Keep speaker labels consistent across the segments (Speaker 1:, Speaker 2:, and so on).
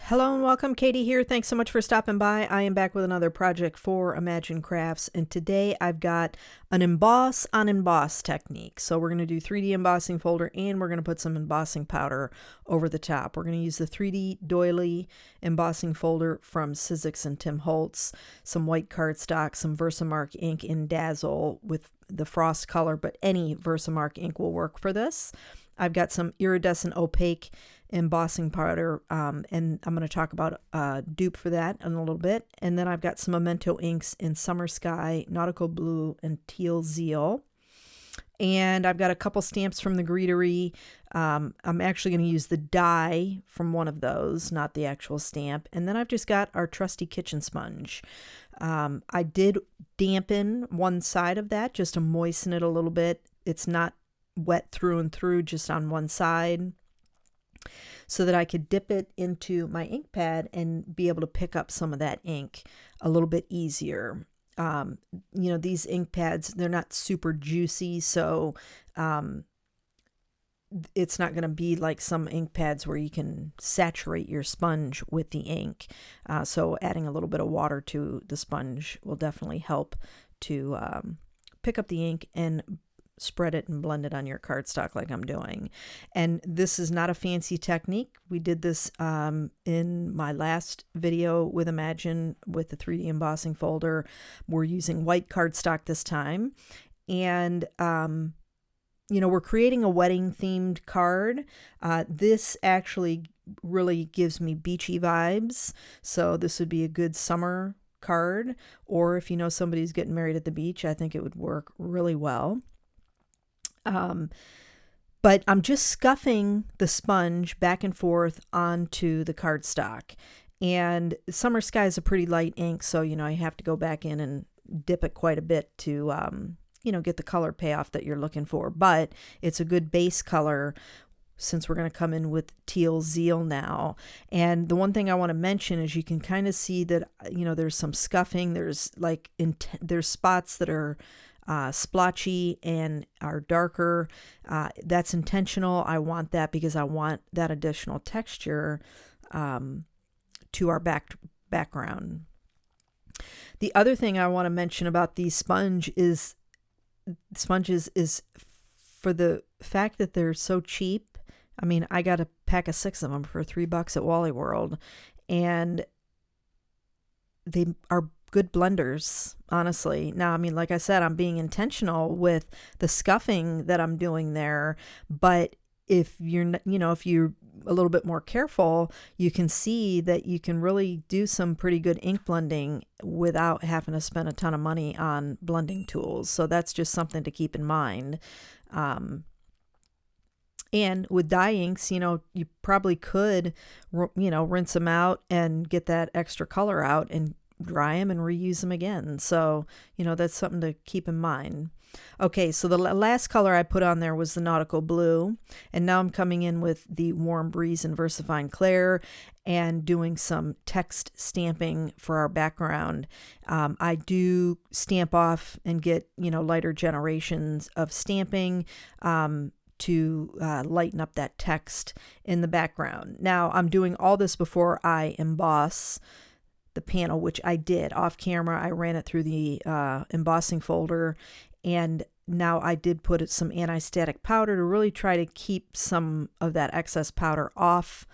Speaker 1: Hello and welcome, Katy here. Thanks so much for stopping by. I am back with another project for Imagine Crafts, and today I've got an emboss on emboss technique. So we're going to do 3D embossing folder, and we're going to put some embossing powder over the top. We're going to use the 3D doily embossing folder from Sizzix and Tim Holtz, some white cardstock, some Versamark ink in Dazzle with the frost color, but any Versamark ink will work for this. I've got some iridescent opaque embossing powder, and I'm going to talk about dupe for that in a little bit. And then I've got some Memento inks in Summer Sky, Nautical Blue, and Teal Zeal. And I've got a couple stamps from the Greetery. I'm actually going to use the die from one of those, not the actual stamp. And then I've just got our trusty kitchen sponge. I did dampen one side of that just to moisten it a little bit. It's not wet through and through, just on one side, so that I could dip it into my ink pad and be able to pick up some of that ink a little bit easier. These ink pads, they're not super juicy, so it's not going to be like some ink pads where you can saturate your sponge with the ink. So adding a little bit of water to the sponge will definitely help to pick up the ink and spread it and blend it on your cardstock like I'm doing. And this is not a fancy technique. We did this in my last video with Imagine with the 3D embossing folder. We're using white cardstock this time. And, we're creating a wedding themed card. This actually really gives me beachy vibes. So this would be a good summer card. Or if you know somebody's getting married at the beach, I think it would work really well. But I'm just scuffing the sponge back and forth onto the cardstock. And Summer Sky is a pretty light ink, so, I have to go back in and dip it quite a bit to, get the color payoff that you're looking for. But it's a good base color since we're going to come in with Teal Zeal now. And the one thing I want to mention is you can kind of see that, there's some scuffing. There's there's spots that are splotchy and are darker. That's intentional. I want that because I want that additional texture to our background. The other thing I want to mention about these sponges is for the fact that they're so cheap. I mean, I got a pack of 6 of them for $3 at Wally World, and they are good blenders, honestly. Now, I mean, like I said, I'm being intentional with the scuffing that I'm doing there, but if you're a little bit more careful, you can see that you can really do some pretty good ink blending without having to spend a ton of money on blending tools. So that's just something to keep in mind. And with dye inks, you probably could, rinse them out and get that extra color out and dry them and reuse them again. So, that's something to keep in mind. Okay, so the last color I put on there was the Nautical Blue, and now I'm coming in with the Warm Breeze and VersaFine Clair and doing some text stamping for our background. I do stamp off and get, lighter generations of stamping to lighten up that text in the background. Now, I'm doing all this before I emboss the panel, which I did off camera. I ran it through the embossing folder, and now I did put some anti-static powder to really try to keep some of that excess powder off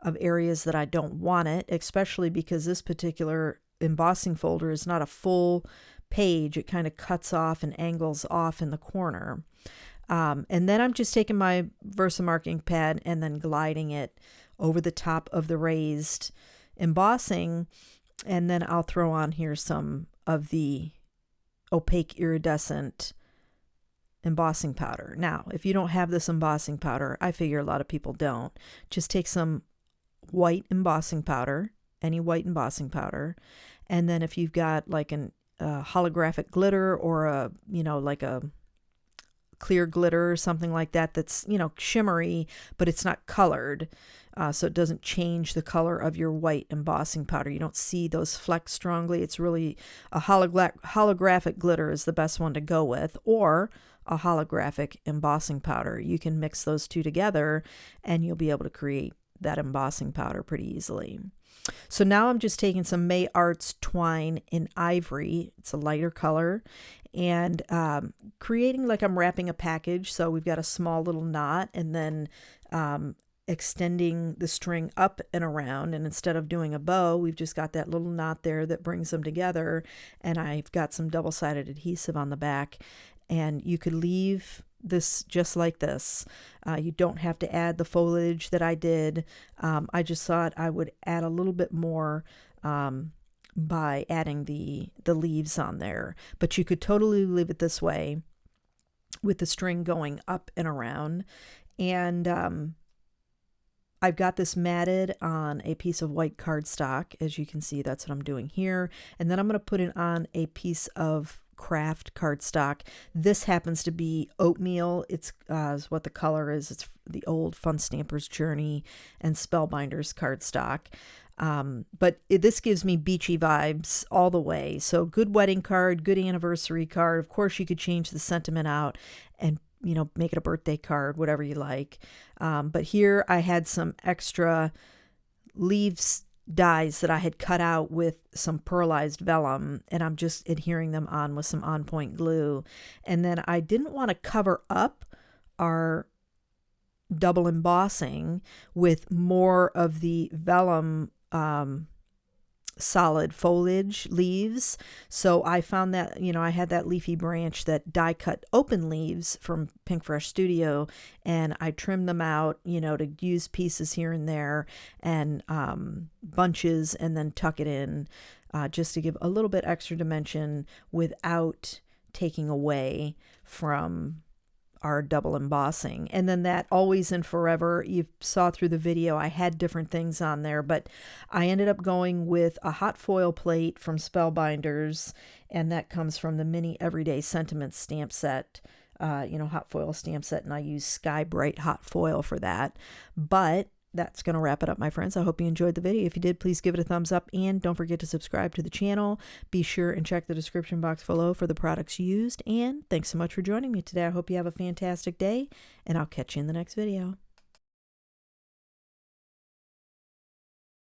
Speaker 1: of areas that I don't want it, especially because this particular embossing folder is not a full page. It kind of cuts off and angles off in the corner. And then I'm just taking my Versamark ink pad and then gliding it over the top of the raised embossing. And then I'll throw on here some of the opaque iridescent embossing powder. Now, if you don't have this embossing powder, I figure a lot of people don't, just take some white embossing powder, any white embossing powder. And then if you've got like an holographic glitter or like a clear glitter or something like that that's, shimmery, but it's not colored. So it doesn't change the color of your white embossing powder. You don't see those flecks strongly. It's really a holographic glitter is the best one to go with, or a holographic embossing powder. You can mix those two together and you'll be able to create that embossing powder pretty easily. So now I'm just taking some May Arts twine in ivory. It's a lighter color, and creating like I'm wrapping a package. So we've got a small little knot, and then extending the string up and around, and instead of doing a bow, we've just got that little knot there that brings them together. And I've got some double-sided adhesive on the back, and you could leave this just like this. You don't have to add the foliage that I did. I just thought I would add a little bit more by adding the leaves on there, but you could totally leave it this way with the string going up and around. And I've got this matted on a piece of white cardstock. As you can see, that's what I'm doing here. And then I'm going to put it on a piece of craft cardstock. This happens to be oatmeal. It's is what the color is. It's the old Fun Stamper's Journey and Spellbinders cardstock. This gives me beachy vibes all the way. So good wedding card, good anniversary card. Of course, you could change the sentiment out and make it a birthday card, whatever you like. But here I had some extra leaves dies that I had cut out with some pearlized vellum, and I'm just adhering them on with some on point glue. And then I didn't want to cover up our double embossing with more of the vellum solid foliage leaves. So I found that, I had that leafy branch that die cut open leaves from Pink Fresh Studio, and I trimmed them out, to use pieces here and there and bunches, and then tuck it in just to give a little bit extra dimension without taking away from our double embossing. And then that Always and Forever, you saw through the video, I had different things on there, but I ended up going with a hot foil plate from Spellbinders, and that comes from the mini Everyday Sentiments stamp set, hot foil stamp set, and I use Sky Bright hot foil for that. But that's going to wrap it up, my friends. I hope you enjoyed the video. If you did, please give it a thumbs up, and don't forget to subscribe to the channel. Be sure and check the description box below for the products used, and thanks so much for joining me today. I hope you have a fantastic day, and I'll catch you in the next video.